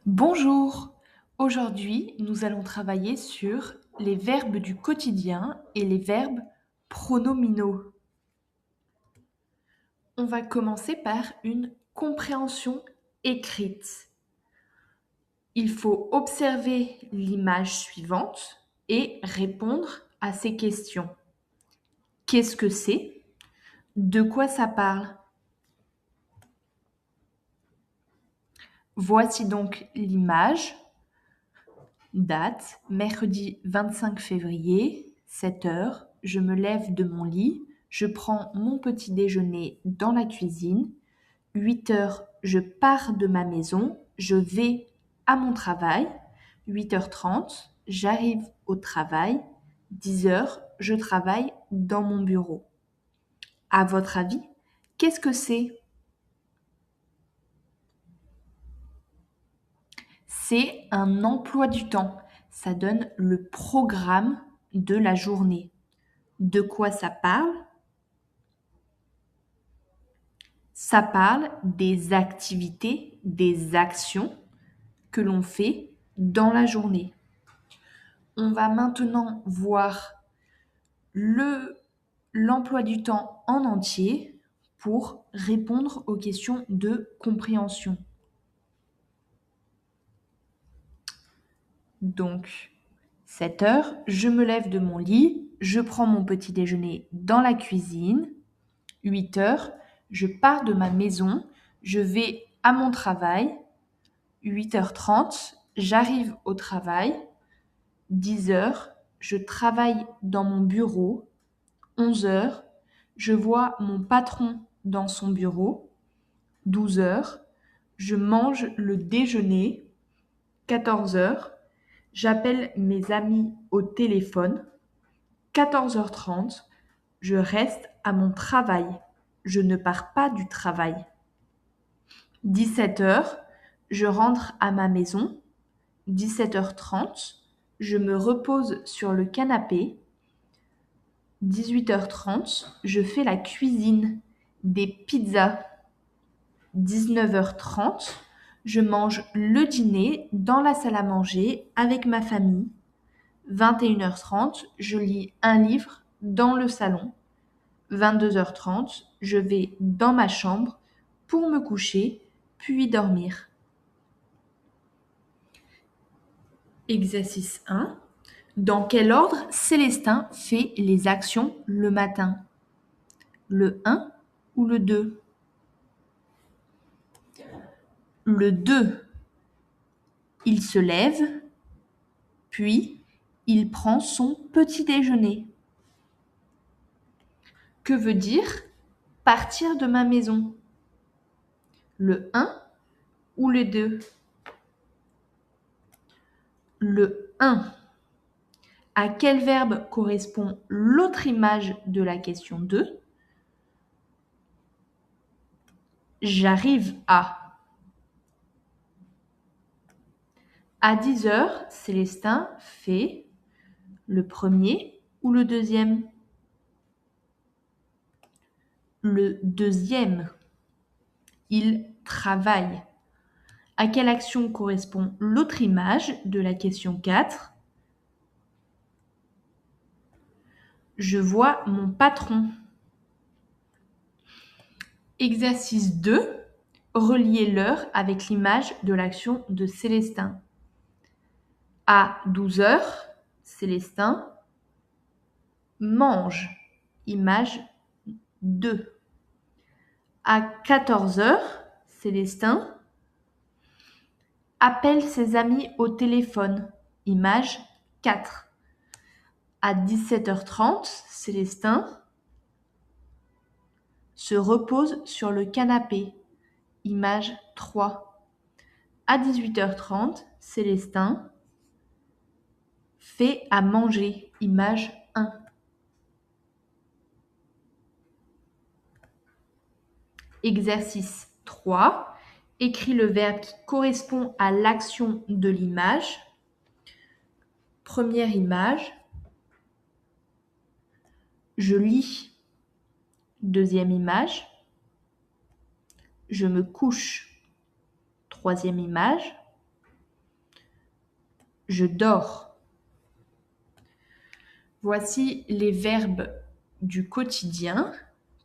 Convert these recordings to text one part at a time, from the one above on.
Bonjour! Aujourd'hui, nous allons travailler sur les verbes du quotidien et les verbes pronominaux. On va commencer par une compréhension écrite. Il faut observer l'image suivante et répondre à ces questions. Qu'est-ce que c'est? De quoi ça parle? Voici donc l'image. Date, mercredi 25 février, 7 heures, je me lève de mon lit, je prends mon petit déjeuner dans la cuisine. 8 heures, je pars de ma maison, je vais à mon travail. 8h30, j'arrive au travail. 10 heures, je travaille dans mon bureau. À votre avis, qu'est-ce que c'est? C'est un emploi du temps. Ça donne le programme de la journée. De quoi ça parle? Ça parle des activités, des actions que l'on fait dans la journée. On va maintenant voir l'emploi du temps en entier pour répondre aux questions de compréhension. Donc, 7 heures, je me lève de mon lit, je prends mon petit déjeuner dans la cuisine. 8 heures, je pars de ma maison, je vais à mon travail. 8h30, j'arrive au travail. 10 heures, je travaille dans mon bureau. 11 heures, je vois mon patron dans son bureau. 12 heures, je mange le déjeuner. 14 heures, j'appelle mes amis au téléphone. 14h30, je reste à mon travail. Je ne pars pas du travail. 17 heures, je rentre à ma maison. 17h30, je me repose sur le canapé. 18h30, je fais la cuisine des pizzas. 19h30, je mange le dîner dans la salle à manger avec ma famille. 21h30, je lis un livre dans le salon. 22h30, je vais dans ma chambre pour me coucher, puis dormir. Exercice 1. Dans quel ordre Célestin fait les actions le matin? Le 1 ou le 2? Le 2. Il se lève, puis il prend son petit déjeuner. Que veut dire partir de ma maison? Le 1 ou le 2? Le 1. À quel verbe correspond l'autre image de la question 2? J'arrive à. À 10 heures, Célestin fait le premier ou le deuxième? Le deuxième. Il travaille. À quelle action correspond l'autre image de la question 4? Je vois mon patron. Exercice 2. Reliez l'heure avec l'image de l'action de Célestin. À 12 heures, Célestin mange. Image 2. À 14 heures, Célestin appelle ses amis au téléphone. Image 4. À 17h30, Célestin se repose sur le canapé. Image 3. À 18h30, Célestin fait à manger. Image 1. Exercice 3. Écris le verbe qui correspond à l'action de l'image. Première image. Je lis. Deuxième image. Je me couche. Troisième image. je dors. Voici les verbes du quotidien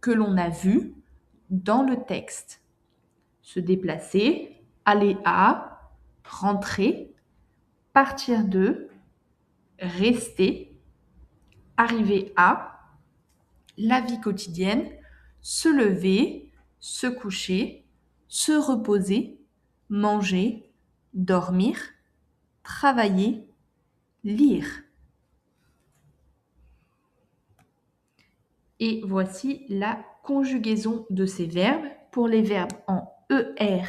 que l'on a vus dans le texte. Se déplacer, aller à, rentrer, partir de, rester, arriver à, la vie quotidienne, se lever, se coucher, se reposer, manger, dormir, travailler, lire. Et voici la conjugaison de ces verbes. Pour les verbes en ER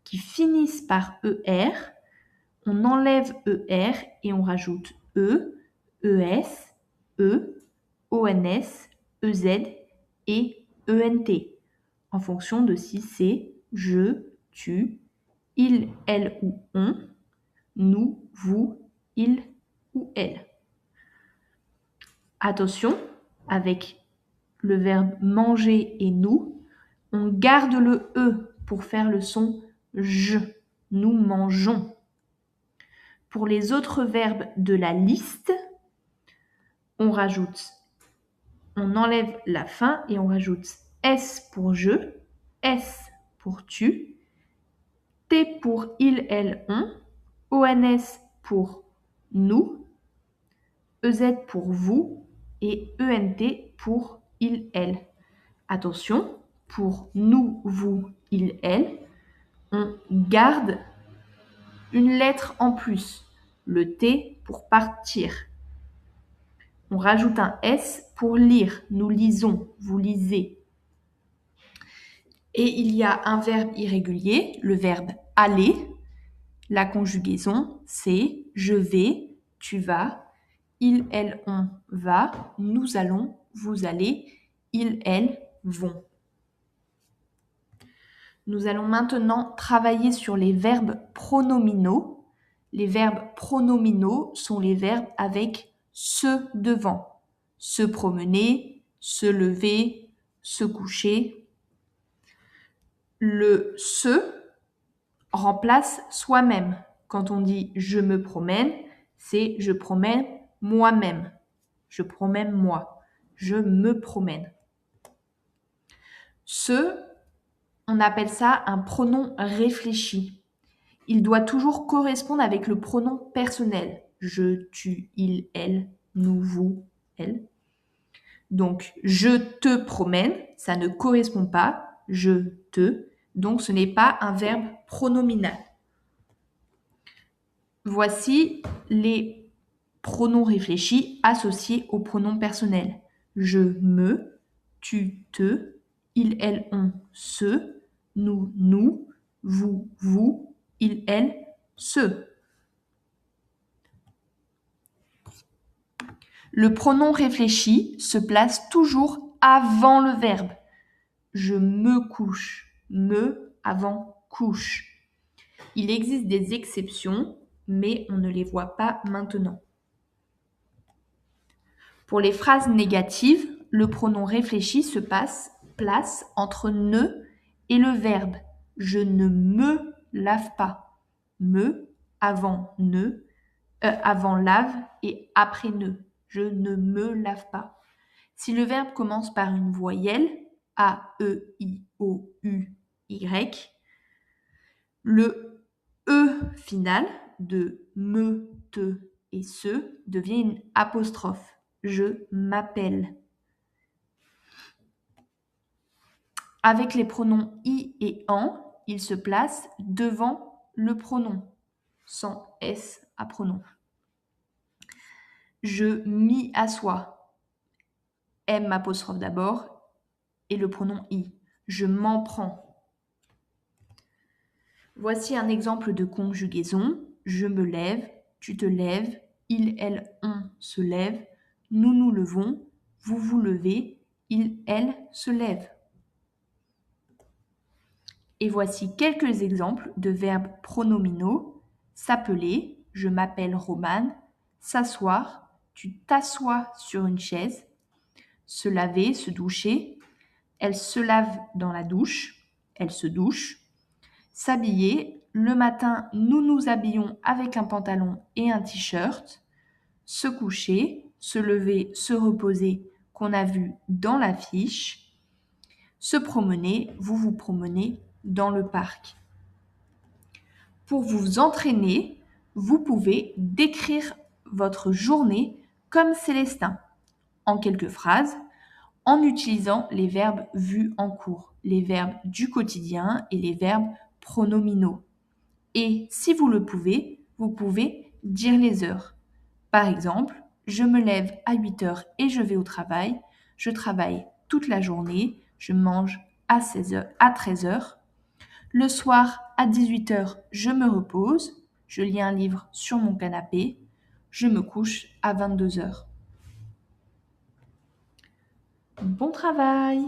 qui finissent par ER, on enlève ER et on rajoute E, ES, E, ONS, EZ et ENT, en fonction de si c'est je, tu, il, elle ou on, nous, vous, il ou elle. Attention, avec le verbe manger et nous, on garde le E pour faire le son je. Nous mangeons. Pour les autres verbes de la liste, on enlève la fin et on rajoute S pour je, S pour tu, T pour il, elle, on, ONS pour nous, EZ pour vous et ENT pour il, elle. Attention, pour nous, vous, il, elle, on garde une lettre en plus, le T pour partir. On rajoute un S pour lire, nous lisons, vous lisez. Et il y a un verbe irrégulier, le verbe aller. La conjugaison, c'est je vais, tu vas, il, elle, on va, nous allons, vous allez, ils, elles vont. Nous allons maintenant travailler sur les verbes pronominaux. Les verbes pronominaux sont les verbes avec se devant. Se promener, se lever, se coucher. Le se remplace soi-même. Quand on dit je me promène, c'est je promène moi-même. Je promène moi. Je me promène. Ce, on appelle ça un pronom réfléchi. Il doit toujours correspondre avec le pronom personnel. Je, tu, il, elle, nous, vous, elle. Donc, je te promène, ça ne correspond pas. Je te, donc ce n'est pas un verbe pronominal. Voici les pronoms réfléchis associés au pronom personnel. Je me, tu te, il, elle, on, se, nous, vous, il, elle, se. Le pronom réfléchi se place toujours avant le verbe. Je me couche. Me avant couche. Il existe des exceptions, mais on ne les voit pas maintenant. Pour les phrases négatives, le pronom réfléchi se place entre ne et le verbe. Je ne me lave pas. Me avant ne, avant lave et après ne. Je ne me lave pas. Si le verbe commence par une voyelle, A, E, I, O, U, Y, le E final de me, te et se devient une apostrophe. Je m'appelle. Avec les pronoms i et en, il se place devant le pronom, sans s à pronom. Je m'y assois. M apostrophe d'abord et le pronom i. Je m'en prends. Voici un exemple de conjugaison. Je me lève, tu te lèves, il, elle, on se lève, nous nous levons, vous vous levez, il, elle se lève. Et voici quelques exemples de verbes pronominaux. S'appeler, je m'appelle Romane. S'asseoir, tu t'assois sur une chaise. Se laver, se doucher. Elle se lave dans la douche. Elle se douche. S'habiller, Le matin, nous nous habillons avec un pantalon et un t-shirt. Se coucher, se lever, se reposer qu'on a vu dans la fiche. Se promener, vous vous promenez dans le parc. Pour vous entraîner, vous pouvez décrire votre journée comme Célestin, en quelques phrases, en utilisant les verbes vus en cours, les verbes du quotidien et les verbes pronominaux. Et si vous le pouvez, vous pouvez dire les heures. Par exemple, je me lève à 8 heures et je vais au travail. Je travaille toute la journée. Je mange à 16 heures, à 13 heures. Le soir, à 18 heures, je me repose. Je lis un livre sur mon canapé. Je me couche à 22 heures. Bon travail!